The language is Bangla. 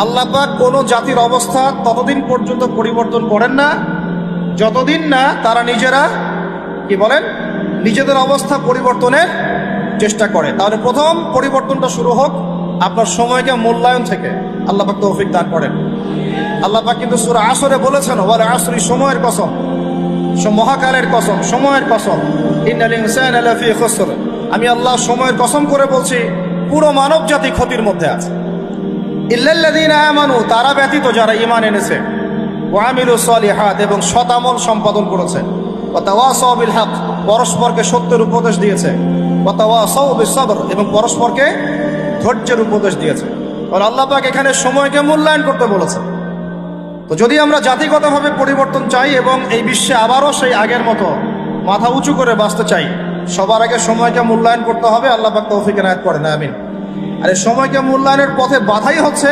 আল্লাহ পাক কোনো জাতির অবস্থা ততদিন পর্যন্ত পরিবর্তন করেন না যতদিন না তারা নিজেরা কি বলেন নিজেদের অবস্থা পরিবর্তনের চেষ্টা করে। তাহলে প্রথম পরিবর্তনটা শুরু হোক আপনার সময়কে মূল্যায়ন থেকে। আল্লাহ পাক তৌফিক দান করেন। আল্লাহ পাক কিন্তু সূরা আসরে বলেছেন, ওয়াল আসরি, সময়ের কসম, মহাকালের কসম, সময়ের কসম, ইন্নাল ইনসানা লাফি খুসর, আমি আল্লাহ সময়ের কসম করে বলছি পুরো মানব জাতি ক্ষতির মধ্যে আছে। ইল্লাল্লাযীনা আমানু, তারা ব্যতীত যারা ঈমান এনেছে, ওয়া আমিলুস সলিহাত, এবং সৎ আমল সম্পাদন করেছে, ওয়া তাওয়াসাউ বিল হক, পরস্পরকে সত্যের উপদেশ দিয়েছে, ওয়া তাওয়াসাউ বিস সবর, এবং পরস্পরকে ধৈর্যের উপদেশ দিয়েছে। আর আল্লাহ পাক এখানে সময়কে মূল্যায়ন করতে বলেছে। তো যদি আমরা জাতিগতভাবে পরিবর্তন চাই এবং এই বিশ্বে আবারও সেই আগের মতো মাথা উঁচু করে বাঁচতে চাই, সবার আগে সময়কে মূল্যায়ন করতে হবে। আল্লাহ পাক তৌফিক এনায়েত করেন, আমিন। আর এই সময়কে মূল্যায়নের পথে বাধাই হচ্ছে